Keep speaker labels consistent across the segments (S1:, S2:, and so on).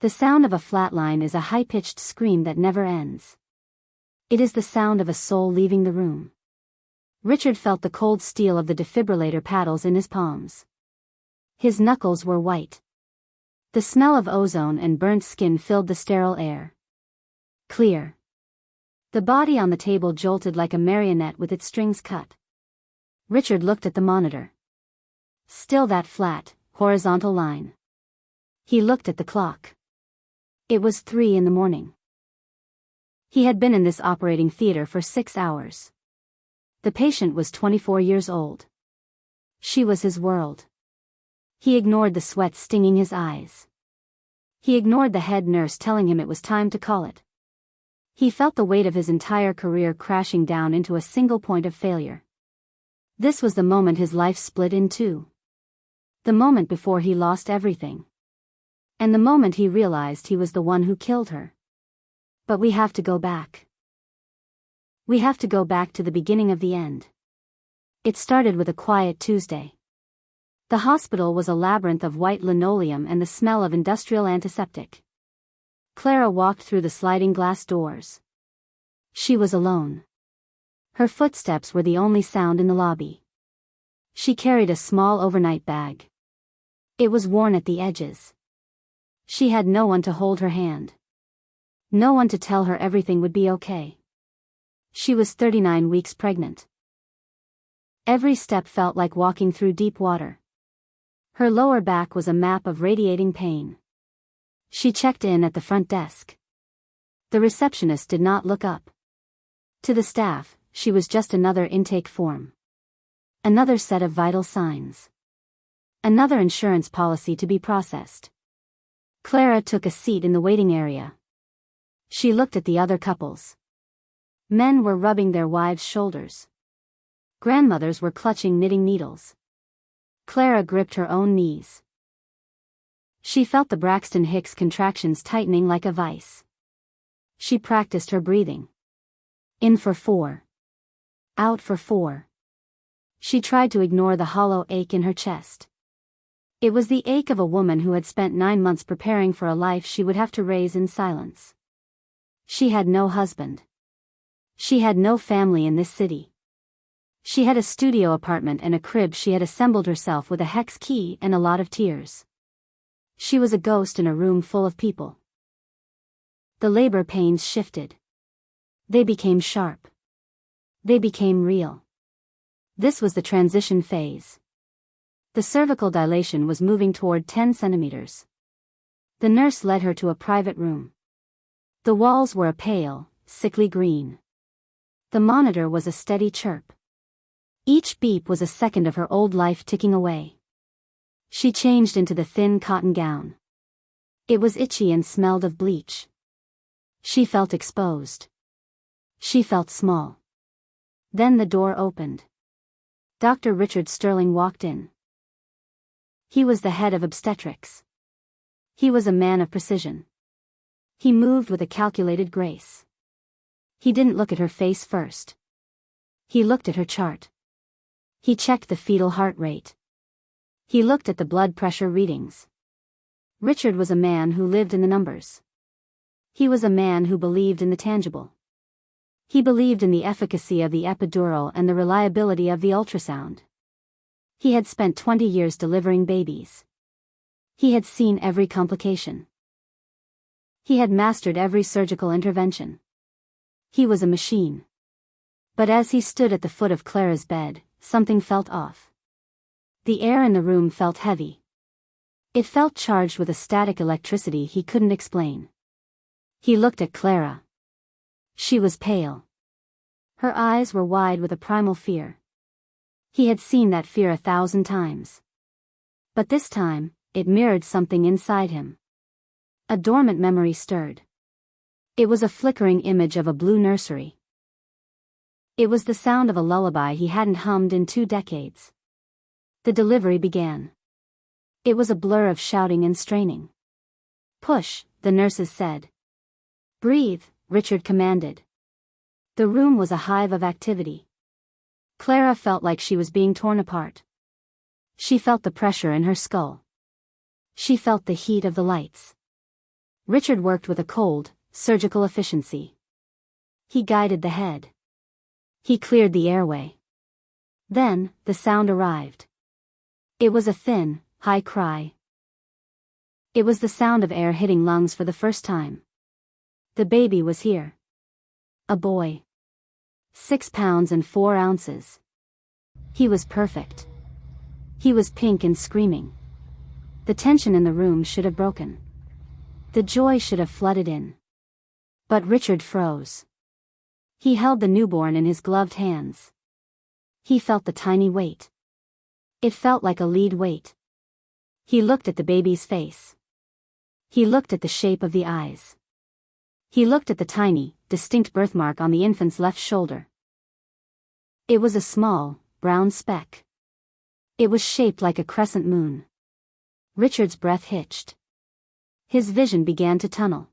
S1: The sound of a flatline is a high-pitched scream that never ends. It is the sound of a soul leaving the room. Richard felt the cold steel of the defibrillator paddles in his palms. His knuckles were white. The smell of ozone and burnt skin filled the sterile air. Clear. The body on the table jolted like a marionette with its strings cut. Richard looked at the monitor. Still that flat, horizontal line. He looked at the clock. It was 3 a.m. He had been in this operating theater for 6 hours. The patient was 24 years old. She was his world. He ignored the sweat stinging his eyes. He ignored the head nurse telling him it was time to call it. He felt the weight of his entire career crashing down into a single point of failure. This was the moment his life split in two. The moment before he lost everything. And the moment he realized he was the one who killed her. But we have to go back. We have to go back to the beginning of the end. It started with a quiet Tuesday. The hospital was a labyrinth of white linoleum and the smell of industrial antiseptic. Clara walked through the sliding glass doors. She was alone. Her footsteps were the only sound in the lobby. She carried a small overnight bag. It was worn at the edges. She had no one to hold her hand. No one to tell her everything would be okay. She was 39 weeks pregnant. Every step felt like walking through deep water. Her lower back was a map of radiating pain. She checked in at the front desk. The receptionist did not look up. To the staff, she was just another intake form. Another set of vital signs. Another insurance policy to be processed. Clara took a seat in the waiting area. She looked at the other couples. Men were rubbing their wives' shoulders. Grandmothers were clutching knitting needles. Clara gripped her own knees. She felt the Braxton Hicks contractions tightening like a vice. She practiced her breathing. In for 4. Out for 4. She tried to ignore the hollow ache in her chest. It was the ache of a woman who had spent 9 months preparing for a life she would have to raise in silence. She had no husband. She had no family in this city. She had a studio apartment and a crib she had assembled herself with a hex key and a lot of tears. She was a ghost in a room full of people. The labor pains shifted. They became sharp. They became real. This was the transition phase. The cervical dilation was moving toward 10 centimeters. The nurse led her to a private room. The walls were a pale, sickly green. The monitor was a steady chirp. Each beep was a second of her old life ticking away. She changed into the thin cotton gown. It was itchy and smelled of bleach. She felt exposed. She felt small. Then the door opened. Dr. Richard Sterling walked in. He was the head of obstetrics. He was a man of precision. He moved with a calculated grace. He didn't look at her face first. He looked at her chart. He checked the fetal heart rate. He looked at the blood pressure readings. Richard was a man who lived in the numbers. He was a man who believed in the tangible. He believed in the efficacy of the epidural and the reliability of the ultrasound. He had spent 20 years delivering babies. He had seen every complication. He had mastered every surgical intervention. He was a machine. But as he stood at the foot of Clara's bed, something felt off. The air in the room felt heavy. It felt charged with a static electricity he couldn't explain. He looked at Clara. She was pale. Her eyes were wide with a primal fear. He had seen that fear 1,000 times. But this time, it mirrored something inside him. A dormant memory stirred. It was a flickering image of a blue nursery. It was the sound of a lullaby he hadn't hummed in 2 decades. The delivery began. It was a blur of shouting and straining. "Push," the nurses said. "Breathe," Richard commanded. The room was a hive of activity. Clara felt like she was being torn apart. She felt the pressure in her skull. She felt the heat of the lights. Richard worked with a cold, surgical efficiency. He guided the head. He cleared the airway. Then, the sound arrived. It was a thin, high cry. It was the sound of air hitting lungs for the first time. The baby was here. A boy. 6 pounds and 4 ounces. He was perfect. He was pink and screaming. The tension in the room should have broken. The joy should have flooded in. But Richard froze. He held the newborn in his gloved hands. He felt the tiny weight. It felt like a lead weight. He looked at the baby's face. He looked at the shape of the eyes. He looked at the tiny, distinct birthmark on the infant's left shoulder. It was a small, brown speck. It was shaped like a crescent moon. Richard's breath hitched. His vision began to tunnel.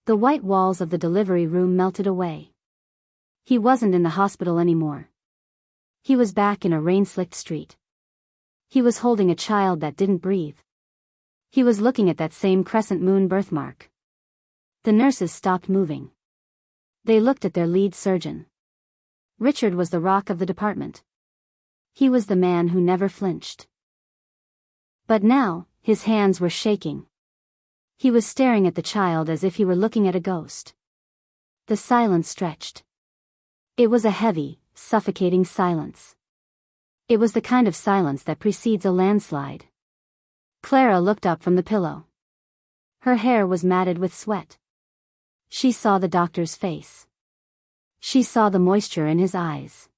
S1: The white walls of the delivery room melted away. He wasn't in the hospital anymore. He was back in a rain-slicked street. He was holding a child that didn't breathe. He was looking at that same crescent moon birthmark. The nurses stopped moving. They looked at their lead surgeon. Richard was the rock of the department. He was the man who never flinched. But now, his hands were shaking. He was staring at the child as if he were looking at a ghost. The silence stretched. It was a heavy, suffocating silence. It was the kind of silence that precedes a landslide. Clara looked up from the pillow. Her hair was matted with sweat. She saw the doctor's face. She saw the moisture in his eyes.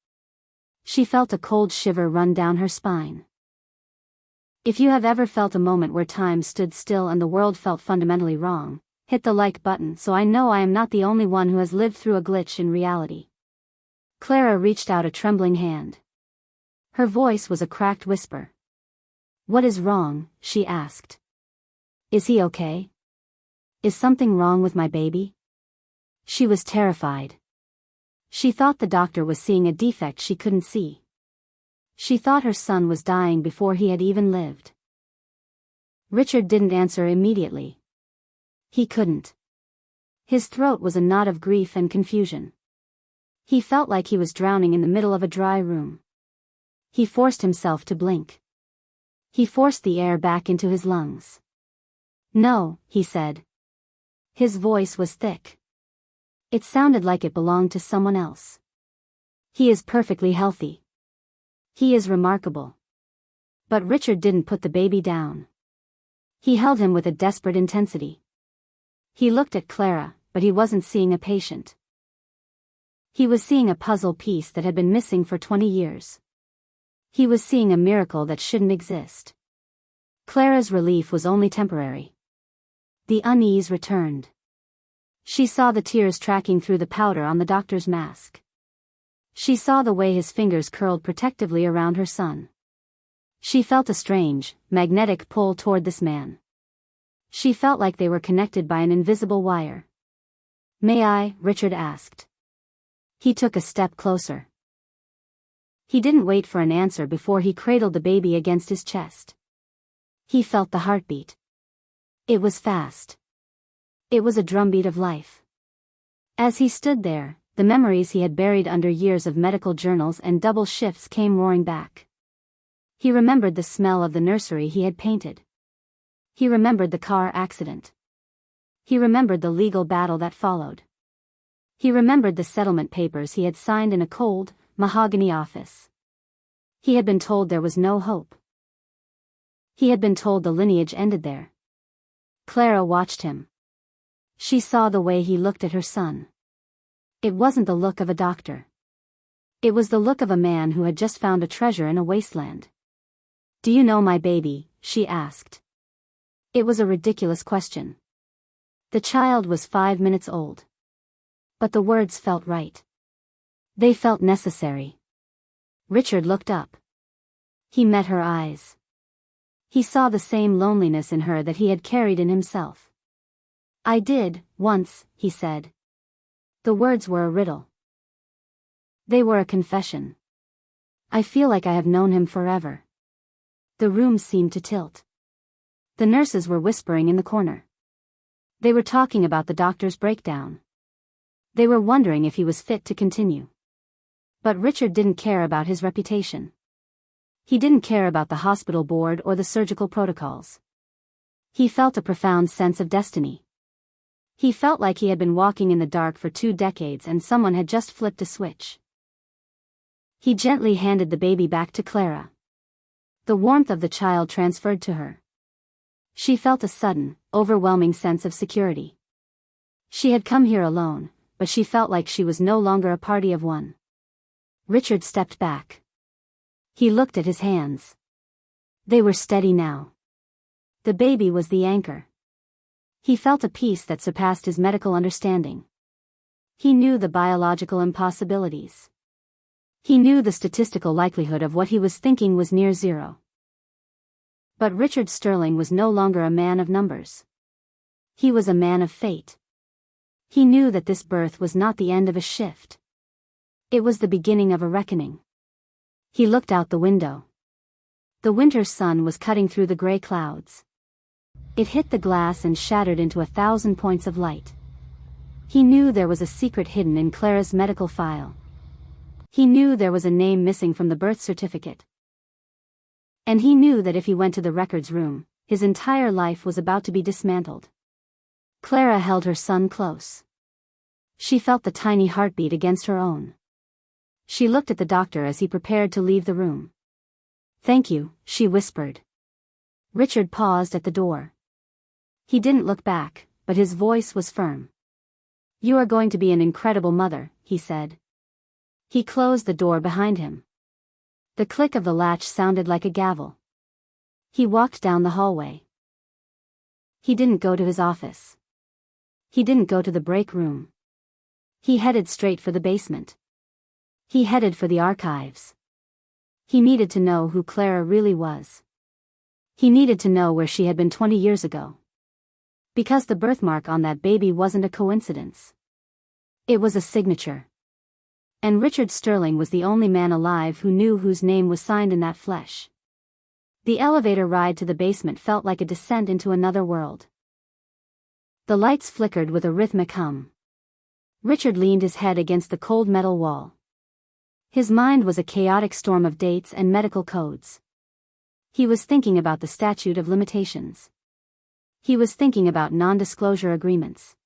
S1: She felt a cold shiver run down her spine. If you have ever felt a moment where time stood still and the world felt fundamentally wrong, hit the like button so I know I am not the only one who has lived through a glitch in reality. Clara reached out a trembling hand. Her voice was a cracked whisper. "What is wrong?" she asked. "Is he okay? Is something wrong with my baby?" She was terrified. She thought the doctor was seeing a defect she couldn't see. She thought her son was dying before he had even lived. Richard didn't answer immediately. He couldn't. His throat was a knot of grief and confusion. He felt like he was drowning in the middle of a dry room. He forced himself to blink. He forced the air back into his lungs. "No," he said. His voice was thick. It sounded like it belonged to someone else. "He is perfectly healthy. He is remarkable." But Richard didn't put the baby down. He held him with a desperate intensity. He looked at Clara, but he wasn't seeing a patient. He was seeing a puzzle piece that had been missing for 20 years. He was seeing a miracle that shouldn't exist. Clara's relief was only temporary. The unease returned. She saw the tears tracking through the powder on the doctor's mask. She saw the way his fingers curled protectively around her son. She felt a strange, magnetic pull toward this man. She felt like they were connected by an invisible wire. "May I?" Richard asked. He took a step closer. He didn't wait for an answer before he cradled the baby against his chest. He felt the heartbeat. It was fast. It was a drumbeat of life. As he stood there, the memories he had buried under years of medical journals and double shifts came roaring back. He remembered the smell of the nursery he had painted. He remembered the car accident. He remembered the legal battle that followed. He remembered the settlement papers he had signed in a cold, mahogany office. He had been told there was no hope. He had been told the lineage ended there. Clara watched him. She saw the way he looked at her son. It wasn't the look of a doctor. It was the look of a man who had just found a treasure in a wasteland. "Do you know my baby?" she asked. It was a ridiculous question. The child was 5 minutes old. But the words felt right. They felt necessary. Richard looked up. He met her eyes. He saw the same loneliness in her that he had carried in himself. "I did, once," he said. The words were a riddle. They were a confession. "I feel like I have known him forever." The room seemed to tilt. The nurses were whispering in the corner. They were talking about the doctor's breakdown. They were wondering if he was fit to continue. But Richard didn't care about his reputation. He didn't care about the hospital board or the surgical protocols. He felt a profound sense of destiny. He felt like he had been walking in the dark for 2 decades and someone had just flipped a switch. He gently handed the baby back to Clara. The warmth of the child transferred to her. She felt a sudden, overwhelming sense of security. She had come here alone, but she felt like she was no longer a party of one. Richard stepped back. He looked at his hands. They were steady now. The baby was the anchor. He felt a peace that surpassed his medical understanding. He knew the biological impossibilities. He knew the statistical likelihood of what he was thinking was near zero. But Richard Sterling was no longer a man of numbers. He was a man of fate. He knew that this birth was not the end of a shift. It was the beginning of a reckoning. He looked out the window. The winter sun was cutting through the gray clouds. It hit the glass and shattered into 1,000 points of light. He knew there was a secret hidden in Clara's medical file. He knew there was a name missing from the birth certificate. And he knew that if he went to the records room, his entire life was about to be dismantled. Clara held her son close. She felt the tiny heartbeat against her own. She looked at the doctor as he prepared to leave the room. "Thank you," she whispered. Richard paused at the door. He didn't look back, but his voice was firm. "You are going to be an incredible mother," he said. He closed the door behind him. The click of the latch sounded like a gavel. He walked down the hallway. He didn't go to his office. He didn't go to the break room. He headed straight for the basement. He headed for the archives. He needed to know who Clara really was. He needed to know where she had been 20 years ago. Because the birthmark on that baby wasn't a coincidence. It was a signature. And Richard Sterling was the only man alive who knew whose name was signed in that flesh. The elevator ride to the basement felt like a descent into another world. The lights flickered with a rhythmic hum. Richard leaned his head against the cold metal wall. His mind was a chaotic storm of dates and medical codes. He was thinking about the statute of limitations. He was thinking about non-disclosure agreements.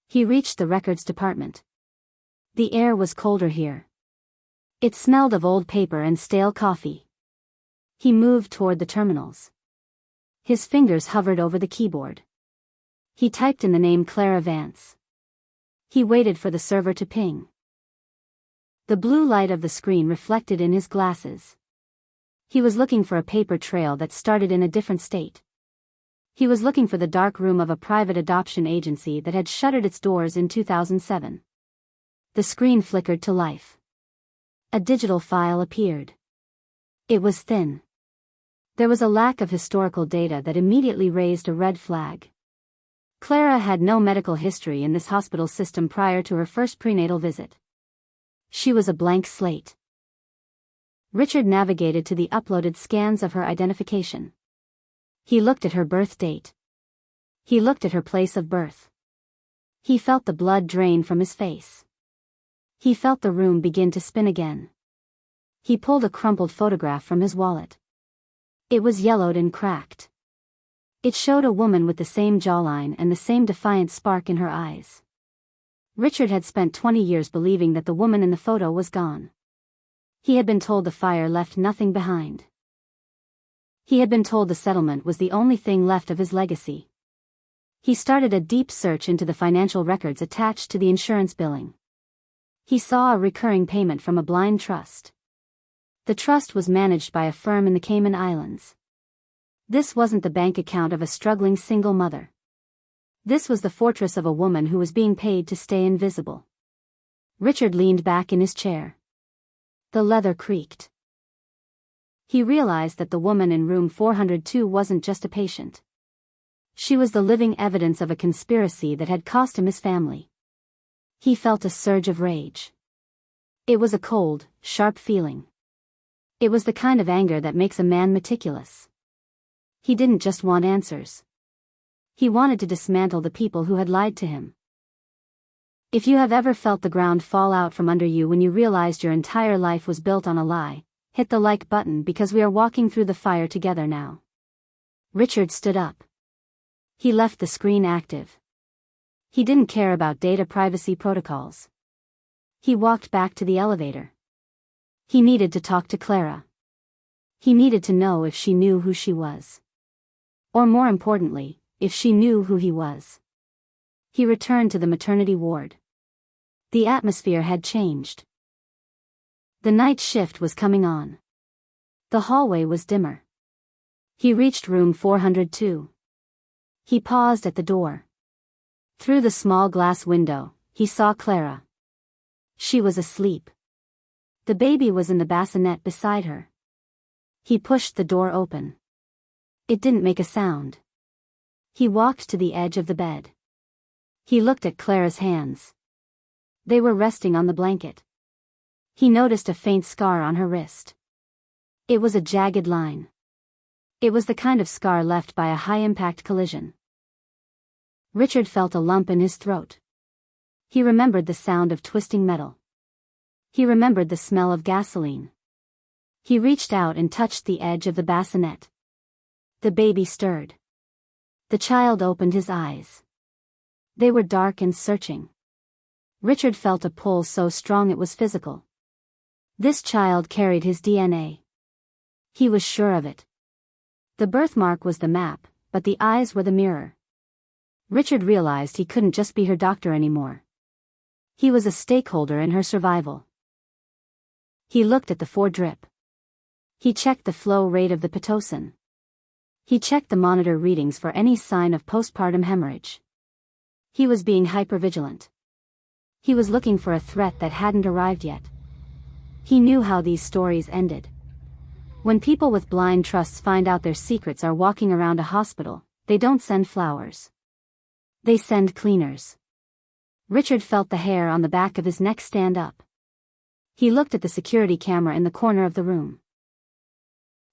S1: He reached the records department. The air was colder here. It smelled of old paper and stale coffee. He moved toward the terminals. His fingers hovered over the keyboard. He typed in the name Clara Vance. He waited for the server to ping. The blue light of the screen reflected in his glasses. He was looking for a paper trail that started in a different state. He was looking for the dark room of a private adoption agency that had shuttered its doors in 2007. The screen flickered to life. A digital file appeared. It was thin. There was a lack of historical data that immediately raised a red flag. Clara had no medical history in this hospital system prior to her first prenatal visit. She was a blank slate. Richard navigated to the uploaded scans of her identification. He looked at her birth date. He looked at her place of birth. He felt the blood drain from his face. He felt the room begin to spin again. He pulled a crumpled photograph from his wallet. It was yellowed and cracked. It showed a woman with the same jawline and the same defiant spark in her eyes. Richard had spent 20 years believing that the woman in the photo was gone. He had been told the fire left nothing behind. He had been told the settlement was the only thing left of his legacy. He started a deep search into the financial records attached to the insurance billing. He saw a recurring payment from a blind trust. The trust was managed by a firm in the Cayman Islands. This wasn't the bank account of a struggling single mother. This was the fortress of a woman who was being paid to stay invisible. Richard leaned back in his chair. The leather creaked. He realized that the woman in room 402 wasn't just a patient. She was the living evidence of a conspiracy that had cost him his family. He felt a surge of rage. It was a cold, sharp feeling. It was the kind of anger that makes a man meticulous. He didn't just want answers. He wanted to dismantle the people who had lied to him. If you have ever felt the ground fall out from under you when you realized your entire life was built on a lie, hit the like button because we are walking through the fire together now. Richard stood up. He left the screen active. He didn't care about data privacy protocols. He walked back to the elevator. He needed to talk to Clara. He needed to know if she knew who she was. Or more importantly, if she knew who he was. He returned to the maternity ward. The atmosphere had changed. The night shift was coming on. The hallway was dimmer. He reached room 402. He paused at the door. Through the small glass window, he saw Clara. She was asleep. The baby was in the bassinet beside her. He pushed the door open. It didn't make a sound. He walked to the edge of the bed. He looked at Clara's hands. They were resting on the blanket. He noticed a faint scar on her wrist. It was a jagged line. It was the kind of scar left by a high-impact collision. Richard felt a lump in his throat. He remembered the sound of twisting metal. He remembered the smell of gasoline. He reached out and touched the edge of the bassinet. The baby stirred. The child opened his eyes. They were dark and searching. Richard felt a pull so strong it was physical. This child carried his DNA. He was sure of it. The birthmark was the map, but the eyes were the mirror. Richard realized he couldn't just be her doctor anymore. He was a stakeholder in her survival. He looked at the foredrip. He checked the flow rate of the Pitocin. He checked the monitor readings for any sign of postpartum hemorrhage. He was being hypervigilant. He was looking for a threat that hadn't arrived yet. He knew how these stories ended. When people with blind trusts find out their secrets are walking around a hospital, they don't send flowers. They send cleaners. Richard felt the hair on the back of his neck stand up. He looked at the security camera in the corner of the room.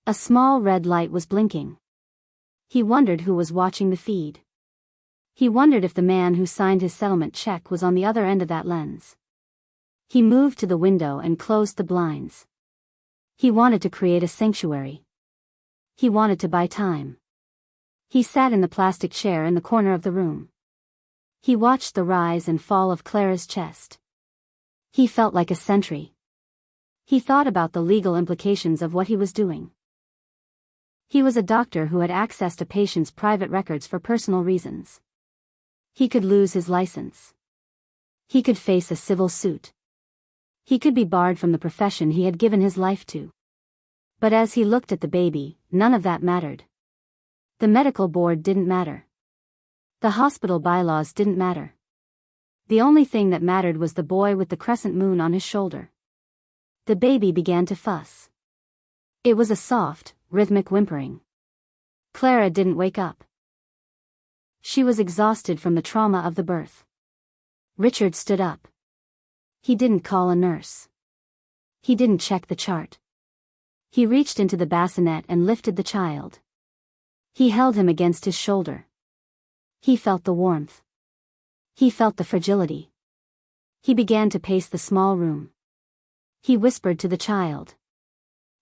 S1: A small red light was blinking. He wondered who was watching the feed. He wondered if the man who signed his settlement check was on the other end of that lens. He moved to the window and closed the blinds. He wanted to create a sanctuary. He wanted to buy time. He sat in the plastic chair in the corner of the room. He watched the rise and fall of Clara's chest. He felt like a sentry. He thought about the legal implications of what he was doing. He was a doctor who had access to patients' private records for personal reasons. He could lose his license. He could face a civil suit. He could be barred from the profession he had given his life to. But as he looked at the baby, none of that mattered. The medical board didn't matter. The hospital bylaws didn't matter. The only thing that mattered was the boy with the crescent-moon on his shoulder. The baby began to fuss. It was a soft, rhythmic whimpering. Clara didn't wake up. She was exhausted from the trauma of the birth. Richard stood up. He didn't call a nurse. He didn't check the chart. He reached into the bassinet and lifted the child. He held him against his shoulder. He felt the warmth. He felt the fragility. He began to pace the small room. He whispered to the child.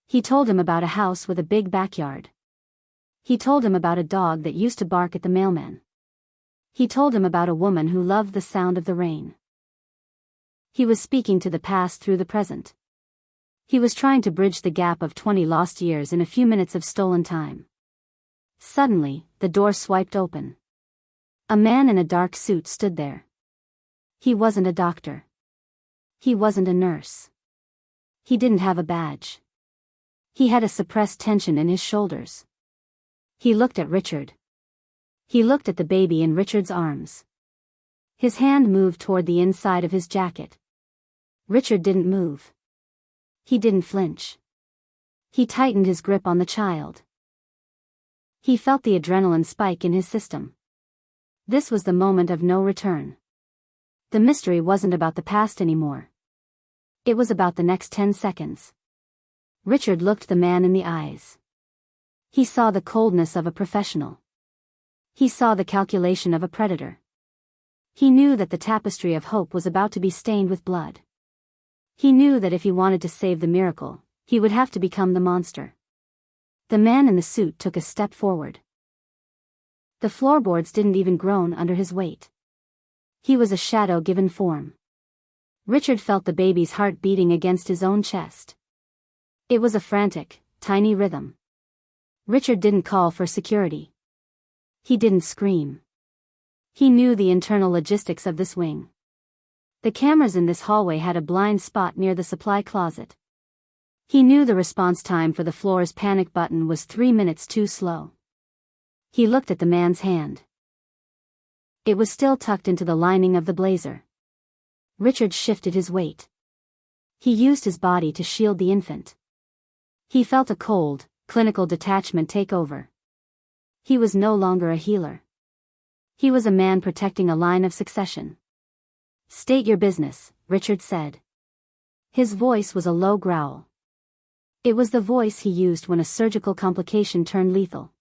S1: He told him about a house with a big backyard. He told him about a dog that used to bark at the mailman. He told him about a woman who loved the sound of the rain. He was speaking to the past through the present. He was trying to bridge the gap of 20 lost years in a few minutes of stolen time. Suddenly, the door swiped open. A man in a dark suit stood there. He wasn't a doctor. He wasn't a nurse. He didn't have a badge. He had a suppressed tension in his shoulders. He looked at Richard. He looked at the baby in Richard's arms. His hand moved toward the inside of his jacket. Richard didn't move. He didn't flinch. He tightened his grip on the child. He felt the adrenaline spike in his system. This was the moment of no return. The mystery wasn't about the past anymore. It was about the next 10 seconds. Richard looked the man in the eyes. He saw the coldness of a professional. He saw the calculation of a predator. He knew that the tapestry of hope was about to be stained with blood. He knew that if he wanted to save the miracle, he would have to become the monster. The man in the suit took a step forward. The floorboards didn't even groan under his weight. He was a shadow given form. Richard felt the baby's heart beating against his own chest. It was a frantic, tiny rhythm. Richard didn't call for security. He didn't scream. He knew the internal logistics of this wing. The cameras in this hallway had a blind spot near the supply closet. He knew the response time for the floor's panic button was 3 minutes too slow. He looked at the man's hand. It was still tucked into the lining of the blazer. Richard shifted his weight. He used his body to shield the infant. He felt a cold, clinical detachment take over. He was no longer a healer. He was a man protecting a line of succession. "State your business," Richard said. His voice was a low growl. It was the voice he used when a surgical complication turned lethal.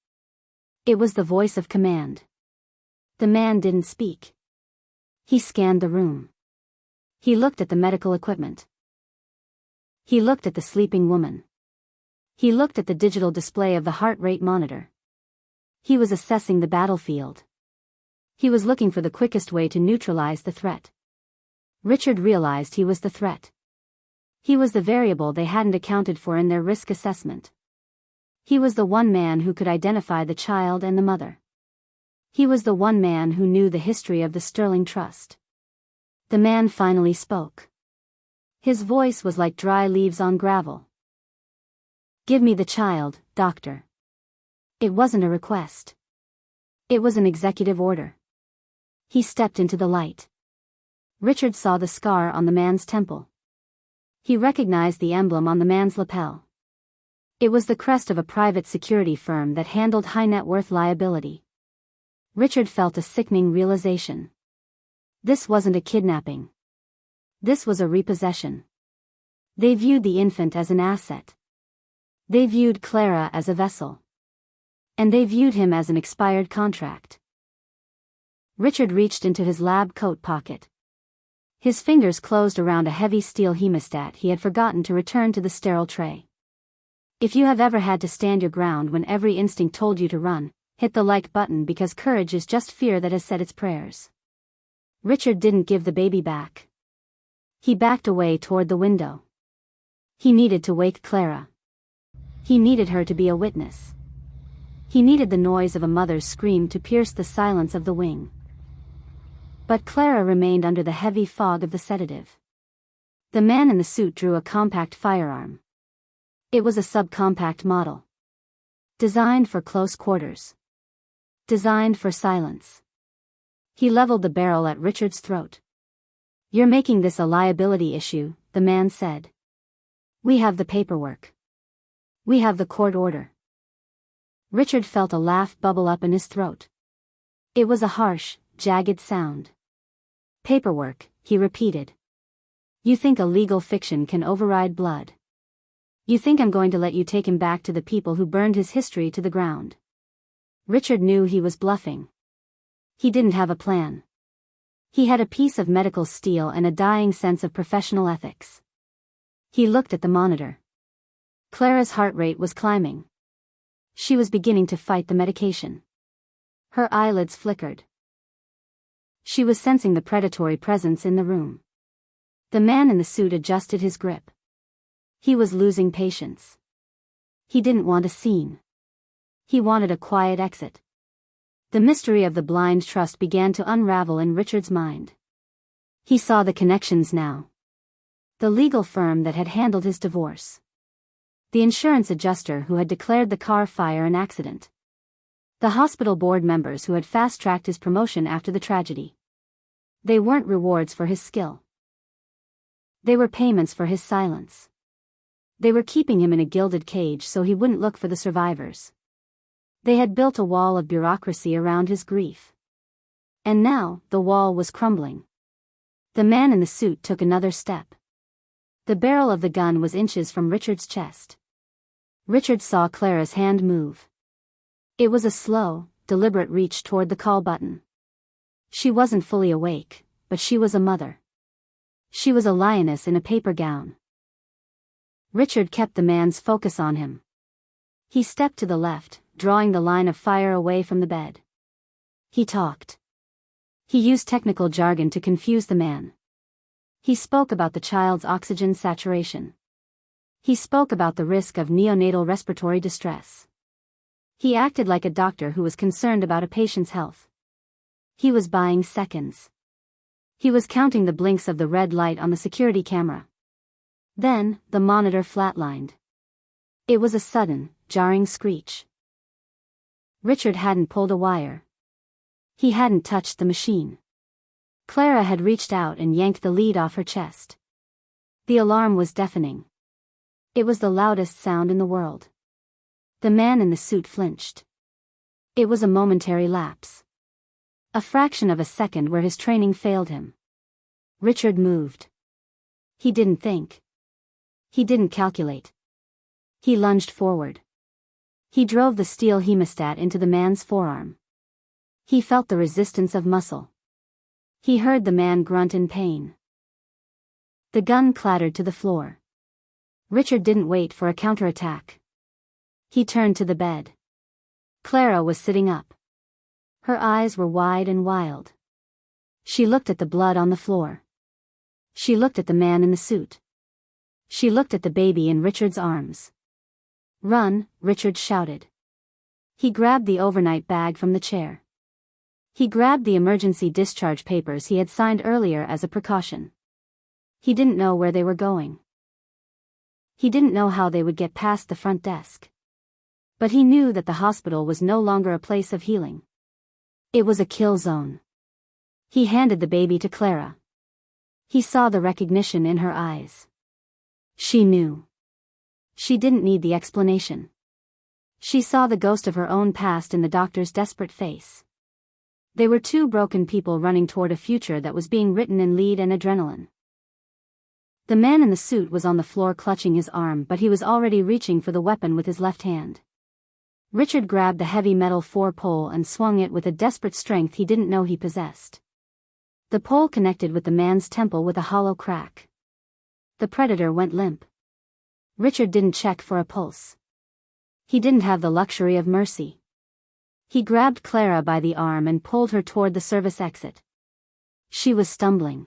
S1: It was the voice of command. The man didn't speak. He scanned the room. He looked at the medical equipment. He looked at the sleeping woman. He looked at the digital display of the heart rate monitor. He was assessing the battlefield. He was looking for the quickest way to neutralize the threat. Richard realized he was the threat. He was the variable they hadn't accounted for in their risk assessment. He was the one man who could identify the child and the mother. He was the one man who knew the history of the Sterling Trust. The man finally spoke. His voice was like dry leaves on gravel. "Give me the child, doctor." It wasn't a request. It was an executive order. He stepped into the light. Richard saw the scar on the man's temple. He recognized the emblem on the man's lapel. It was the crest of a private security firm that handled high-net-worth liability. Richard felt a sickening realization. This wasn't a kidnapping. This was a repossession. They viewed the infant as an asset. They viewed Clara as a vessel. And they viewed him as an expired contract. Richard reached into his lab coat pocket. His fingers closed around a heavy steel hemostat he had forgotten to return to the sterile tray. If you have ever had to stand your ground when every instinct told you to run, hit the like button, because courage is just fear that has said its prayers. Richard didn't give the baby back. He backed away toward the window. He needed to wake Clara. He needed her to be a witness. He needed the noise of a mother's scream to pierce the silence of the wing. But Clara remained under the heavy fog of the sedative. The man in the suit drew a compact firearm. It was a subcompact model. Designed for close quarters. Designed for silence. He leveled the barrel at Richard's throat. "You're making this a liability issue," the man said. "We have the paperwork. We have the court order." Richard felt a laugh bubble up in his throat. It was a harsh, jagged sound. "Paperwork," he repeated. "You think a legal fiction can override blood? You think I'm going to let you take him back to the people who burned his history to the ground?" Richard knew he was bluffing. He didn't have a plan. He had a piece of medical steel and a dying sense of professional ethics. He looked at the monitor. Clara's heart rate was climbing. She was beginning to fight the medication. Her eyelids flickered. She was sensing the predatory presence in the room. The man in the suit adjusted his grip. He was losing patience. He didn't want a scene. He wanted a quiet exit. The mystery of the blind trust began to unravel in Richard's mind. He saw the connections now. The legal firm that had handled his divorce. The insurance adjuster who had declared the car fire an accident. The hospital board members who had fast-tracked his promotion after the tragedy. They weren't rewards for his skill. They were payments for his silence. They were keeping him in a gilded cage so he wouldn't look for the survivors. They had built a wall of bureaucracy around his grief. And now, the wall was crumbling. The man in the suit took another step. The barrel of the gun was inches from Richard's chest. Richard saw Clara's hand move. It was a slow, deliberate reach toward the call button. She wasn't fully awake, but she was a mother. She was a lioness in a paper gown. Richard kept the man's focus on him. He stepped to the left, drawing the line of fire away from the bed. He talked. He used technical jargon to confuse the man. He spoke about the child's oxygen saturation. He spoke about the risk of neonatal respiratory distress. He acted like a doctor who was concerned about a patient's health. He was buying seconds. He was counting the blinks of the red light on the security camera. Then, the monitor flatlined. It was a sudden, jarring screech. Richard hadn't pulled a wire. He hadn't touched the machine. Clara had reached out and yanked the lead off her chest. The alarm was deafening. It was the loudest sound in the world. The man in the suit flinched. It was a momentary lapse. A fraction of a second where his training failed him. Richard moved. He didn't think. He didn't calculate. He lunged forward. He drove the steel hemostat into the man's forearm. He felt the resistance of muscle. He heard the man grunt in pain. The gun clattered to the floor. Richard didn't wait for a counterattack. He turned to the bed. Clara was sitting up. Her eyes were wide and wild. She looked at the blood on the floor. She looked at the man in the suit. She looked at the baby in Richard's arms. "Run," Richard shouted. He grabbed the overnight bag from the chair. He grabbed the emergency discharge papers he had signed earlier as a precaution. He didn't know where they were going. He didn't know how they would get past the front desk. But he knew that the hospital was no longer a place of healing. It was a kill zone. He handed the baby to Clara. He saw the recognition in her eyes. She knew. She didn't need the explanation. She saw the ghost of her own past in the doctor's desperate face. They were two broken people running toward a future that was being written in lead and adrenaline. The man in the suit was on the floor clutching his arm, but he was already reaching for the weapon with his left hand. Richard grabbed the heavy metal 4-pole and swung it with a desperate strength he didn't know he possessed. The pole connected with the man's temple with a hollow crack. The predator went limp. Richard didn't check for a pulse. He didn't have the luxury of mercy. He grabbed Clara by the arm and pulled her toward the service exit. She was stumbling.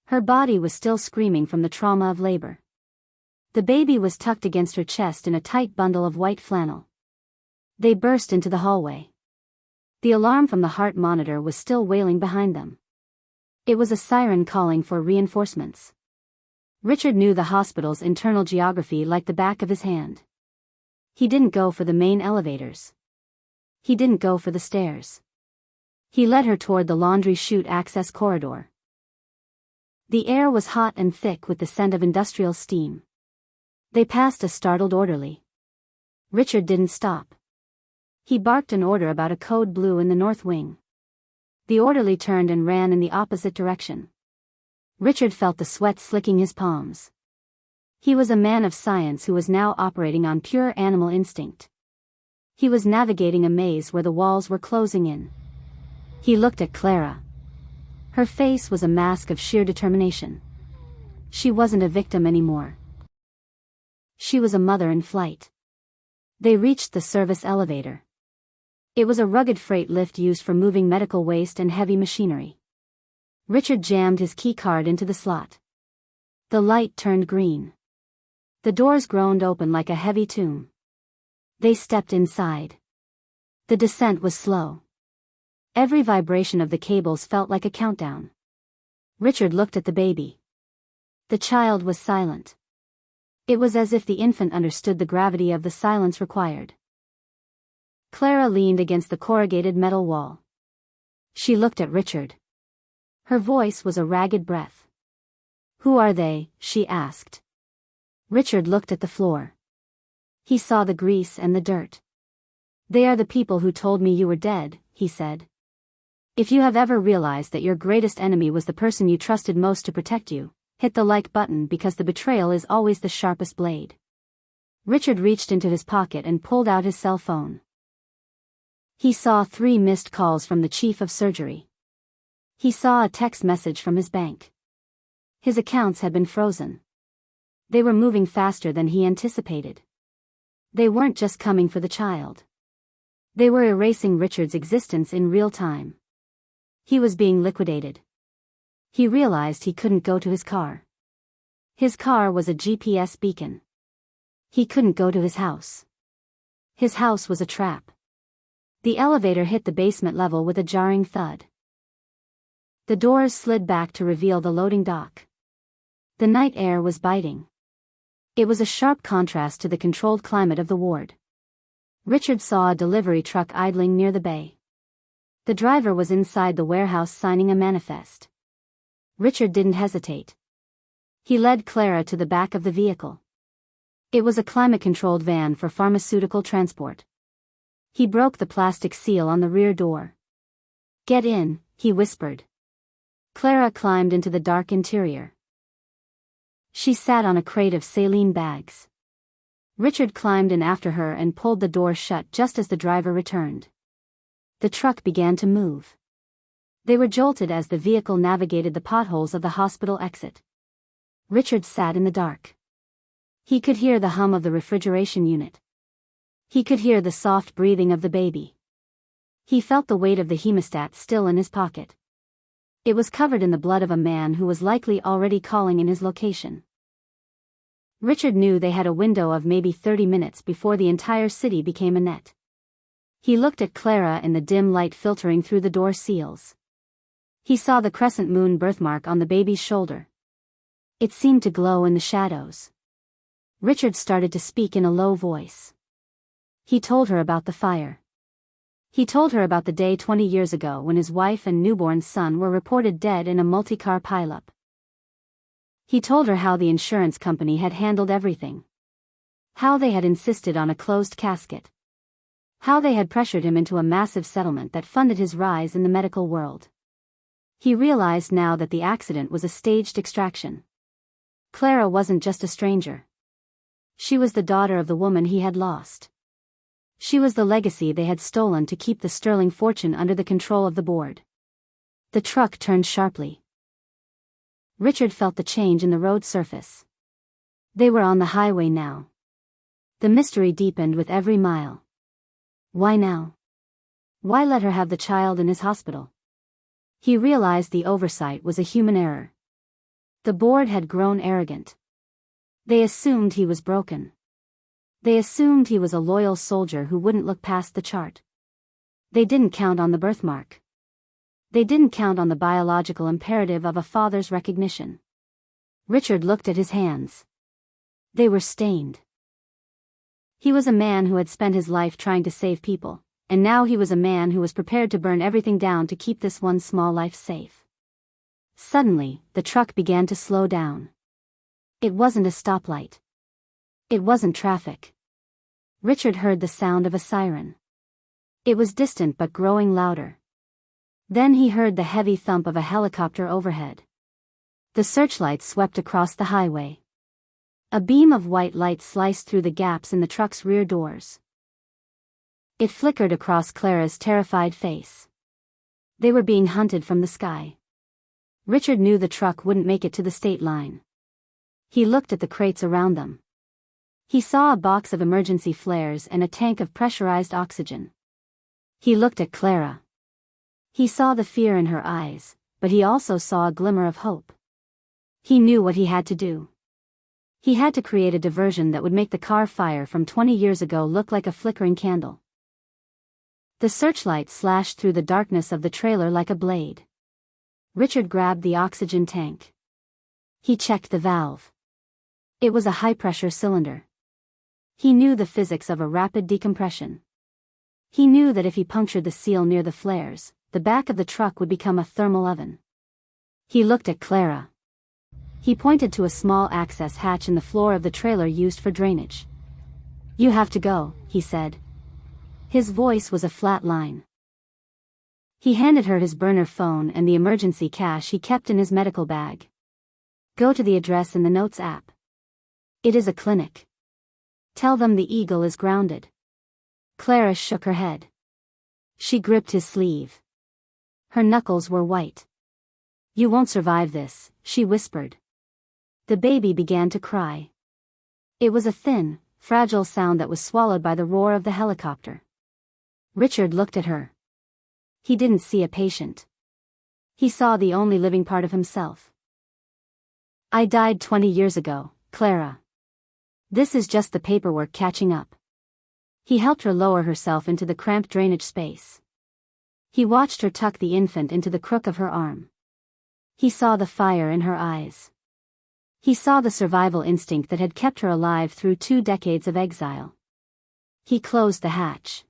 S1: Her body was still screaming from the trauma of labor. The baby was tucked against her chest in a tight bundle of white flannel. They burst into the hallway. The alarm from the heart monitor was still wailing behind them. It was a siren calling for reinforcements. Richard knew the hospital's internal geography like the back of his hand. He didn't go for the main elevators. He didn't go for the stairs. He led her toward the laundry chute access corridor. The air was hot and thick with the scent of industrial steam. They passed a startled orderly. Richard didn't stop. He barked an order about a code blue in the north wing. The orderly turned and ran in the opposite direction. Richard felt the sweat slicking his palms. He was a man of science who was now operating on pure animal instinct. He was navigating a maze where the walls were closing in. He looked at Clara. Her face was a mask of sheer determination. She wasn't a victim anymore. She was a mother in flight. They reached the service elevator. It was a rugged freight lift used for moving medical waste and heavy machinery. Richard jammed his key card into the slot. The light turned green. The doors groaned open like a heavy tomb. They stepped inside. The descent was slow. Every vibration of the cables felt like a countdown. Richard looked at the baby. The child was silent. It was as if the infant understood the gravity of the silence required. Clara leaned against the corrugated metal wall. She looked at Richard. Her voice was a ragged breath. "Who are they?" she asked. Richard looked at the floor. He saw the grease and the dirt. "They are the people who told me you were dead," he said. If you have ever realized that your greatest enemy was the person you trusted most to protect you, hit the like button because the betrayal is always the sharpest blade. Richard reached into his pocket and pulled out his cell phone. He saw 3 missed calls from the chief of surgery. He saw a text message from his bank. His accounts had been frozen. They were moving faster than he anticipated. They weren't just coming for the child. They were erasing Richard's existence in real time. He was being liquidated. He realized he couldn't go to his car. His car was a GPS beacon. He couldn't go to his house. His house was a trap. The elevator hit the basement level with a jarring thud. The doors slid back to reveal the loading dock. The night air was biting. It was a sharp contrast to the controlled climate of the ward. Richard saw a delivery truck idling near the bay. The driver was inside the warehouse signing a manifest. Richard didn't hesitate. He led Clara to the back of the vehicle. It was a climate-controlled van for pharmaceutical transport. He broke the plastic seal on the rear door. "Get in," he whispered. Clara climbed into the dark interior. She sat on a crate of saline bags. Richard climbed in after her and pulled the door shut just as the driver returned. The truck began to move. They were jolted as the vehicle navigated the potholes of the hospital exit. Richard sat in the dark. He could hear the hum of the refrigeration unit. He could hear the soft breathing of the baby. He felt the weight of the hemostat still in his pocket. It was covered in the blood of a man who was likely already calling in his location. Richard knew they had a window of maybe 30 minutes before the entire city became a net. He looked at Clara in the dim light filtering through the door seals. He saw the crescent-moon birthmark on the baby's shoulder. It seemed to glow in the shadows. Richard started to speak in a low voice. He told her about the fire. He told her about the day 20 years ago when his wife and newborn son were reported dead in a multi-car pileup. He told her how the insurance company had handled everything. How they had insisted on a closed casket. How they had pressured him into a massive settlement that funded his rise in the medical world. He realized now that the accident was a staged extraction. Clara wasn't just a stranger. She was the daughter of the woman he had lost. She was the legacy they had stolen to keep the sterling fortune under the control of the board. The truck turned sharply. Richard felt the change in the road surface. They were on the highway now. The mystery deepened with every mile. Why now? Why let her have the child in his hospital? He realized the oversight was a human error. The board had grown arrogant. They assumed he was broken. They assumed he was a loyal soldier who wouldn't look past the chart. They didn't count on the birthmark. They didn't count on the biological imperative of a father's recognition. Richard looked at his hands. They were stained. He was a man who had spent his life trying to save people, and now he was a man who was prepared to burn everything down to keep this one small life safe. Suddenly, the truck began to slow down. It wasn't a stoplight. It wasn't traffic. Richard heard the sound of a siren. It was distant but growing louder. Then he heard the heavy thump of a helicopter overhead. The searchlight swept across the highway. A beam of white light sliced through the gaps in the truck's rear doors. It flickered across Clara's terrified face. They were being hunted from the sky. Richard knew the truck wouldn't make it to the state line. He looked at the crates around them. He saw a box of emergency flares and a tank of pressurized oxygen. He looked at Clara. He saw the fear in her eyes, but he also saw a glimmer of hope. He knew what he had to do. He had to create a diversion that would make the car fire from 20 years ago look like a flickering candle. The searchlight slashed through the darkness of the trailer like a blade. Richard grabbed the oxygen tank. He checked the valve. It was a high-pressure cylinder. He knew the physics of a rapid decompression. He knew that if he punctured the seal near the flares, the back of the truck would become a thermal oven. He looked at Clara. He pointed to a small access hatch in the floor of the trailer used for drainage. "You have to go," he said. His voice was a flat line. He handed her his burner phone and the emergency cash he kept in his medical bag. "Go to the address in the Notes app. It is a clinic. Tell them the Eagle is grounded." Clara shook her head. She gripped his sleeve. Her knuckles were white. "You won't survive this," she whispered. The baby began to cry. It was a thin, fragile sound that was swallowed by the roar of the helicopter. Richard looked at her. He didn't see a patient. He saw the only living part of himself. "I died 20 years ago, Clara. This is just the paperwork catching up." He helped her lower herself into the cramped drainage space. He watched her tuck the infant into the crook of her arm. He saw the fire in her eyes. He saw the survival instinct that had kept her alive through 2 decades of exile. He closed the hatch.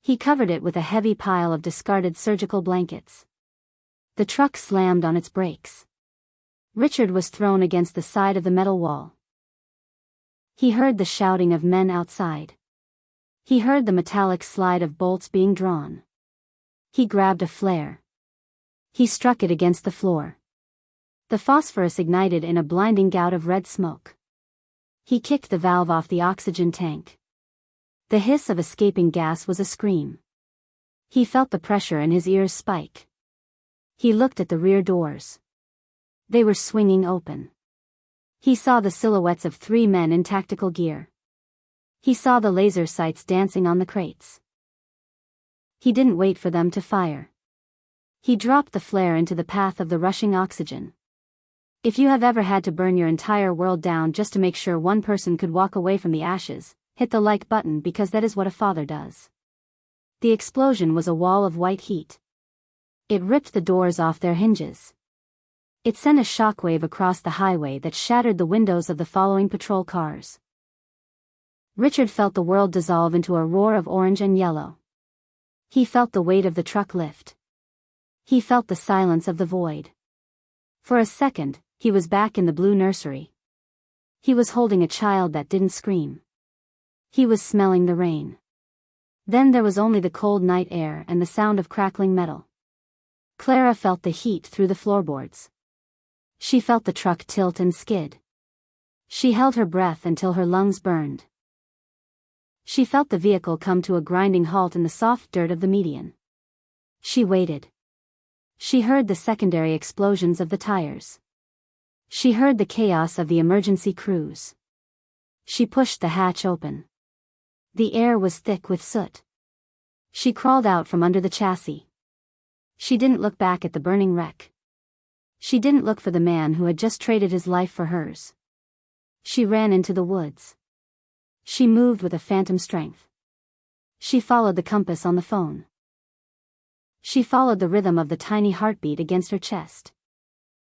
S1: He covered it with a heavy pile of discarded surgical blankets. The truck slammed on its brakes. Richard was thrown against the side of the metal wall. He heard the shouting of men outside. He heard the metallic slide of bolts being drawn. He grabbed a flare. He struck it against the floor. The phosphorus ignited in a blinding gout of red smoke. He kicked the valve off the oxygen tank. The hiss of escaping gas was a scream. He felt the pressure in his ears spike. He looked at the rear doors. They were swinging open. He saw the silhouettes of 3 men in tactical gear. He saw the laser sights dancing on the crates. He didn't wait for them to fire. He dropped the flare into the path of the rushing oxygen. If you have ever had to burn your entire world down just to make sure one person could walk away from the ashes, hit the like button because that is what a father does. The explosion was a wall of white heat. It ripped the doors off their hinges. It sent a shockwave across the highway that shattered the windows of the following patrol cars. Richard felt the world dissolve into a roar of orange and yellow. He felt the weight of the truck lift. He felt the silence of the void. For a second, he was back in the blue nursery. He was holding a child that didn't scream. He was smelling the rain. Then there was only the cold night air and the sound of crackling metal. Clara felt the heat through the floorboards. She felt the truck tilt and skid. She held her breath until her lungs burned. She felt the vehicle come to a grinding halt in the soft dirt of the median. She waited. She heard the secondary explosions of the tires. She heard the chaos of the emergency crews. She pushed the hatch open. The air was thick with soot. She crawled out from under the chassis. She didn't look back at the burning wreck. She didn't look for the man who had just traded his life for hers. She ran into the woods. She moved with a phantom strength. She followed the compass on the phone. She followed the rhythm of the tiny heartbeat against her chest.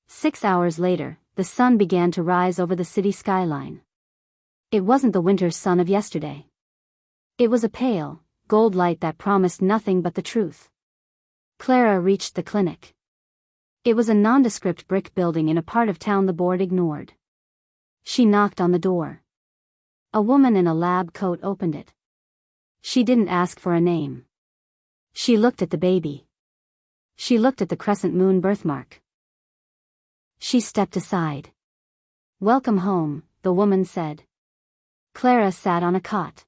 S1: 6 hours later, the sun began to rise over the city skyline. It wasn't the winter sun of yesterday. It was a pale, gold light that promised nothing but the truth. Clara reached the clinic. It was a nondescript brick building in a part of town the board ignored. She knocked on the door. A woman in a lab coat opened it. She didn't ask for a name. She looked at the baby. She looked at the crescent-moon birthmark. She stepped aside. "Welcome home," the woman said. Clara sat on a cot.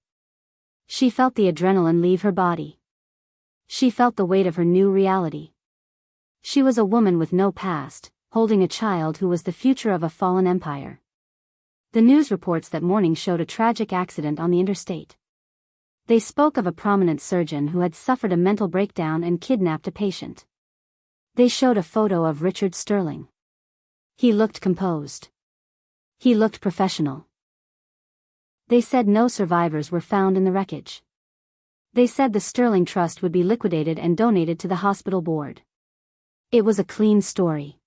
S1: She felt the adrenaline leave her body. She felt the weight of her new reality. She was a woman with no past, holding a child who was the future of a fallen empire. The news reports that morning showed a tragic accident on the interstate. They spoke of a prominent surgeon who had suffered a mental breakdown and kidnapped a patient. They showed a photo of Richard Sterling. He looked composed. He looked professional. They said no survivors were found in the wreckage. They said the Sterling Trust would be liquidated and donated to the hospital board. It was a clean story.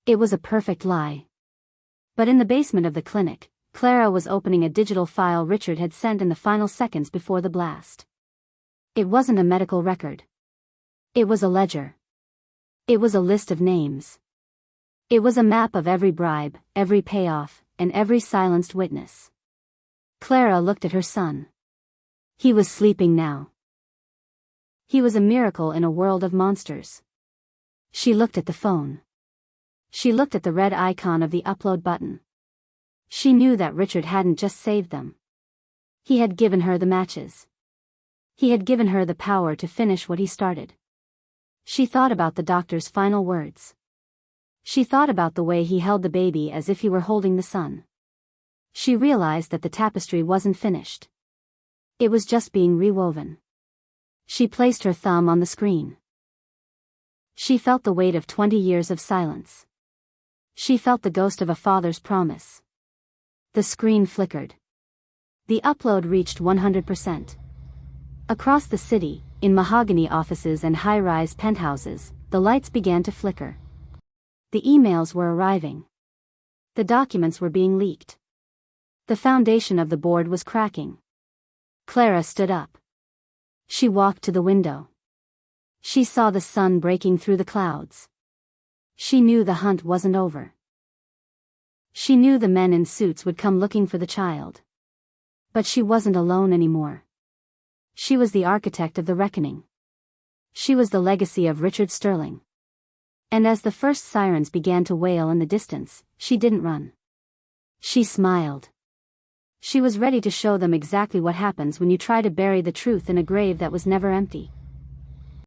S1: It was a perfect lie. But in the basement of the clinic, Clara was opening a digital file Richard had sent in the final seconds before the blast. It wasn't a medical record. It was a ledger. It was a list of names. It was a map of every bribe, every payoff, and every silenced witness. Clara looked at her son. He was sleeping now. He was a miracle in a world of monsters. She looked at the phone. She looked at the red icon of the upload button. She knew that Richard hadn't just saved them. He had given her the matches. He had given her the power to finish what he started. She thought about the doctor's final words. She thought about the way he held the baby as if he were holding the sun. She realized that the tapestry wasn't finished. It was just being rewoven. She placed her thumb on the screen. She felt the weight of 20 years of silence. She felt the ghost of a father's promise. The screen flickered. The upload reached 100%. Across the city, in mahogany offices and high-rise penthouses, the lights began to flicker. The emails were arriving. The documents were being leaked. The foundation of the board was cracking. Clara stood up. She walked to the window. She saw the sun breaking through the clouds. She knew the hunt wasn't over. She knew the men in suits would come looking for the child. But she wasn't alone anymore. She was the architect of the reckoning. She was the legacy of Richard Sterling. And as the first sirens began to wail in the distance, she didn't run. She smiled. She was ready to show them exactly what happens when you try to bury the truth in a grave that was never empty.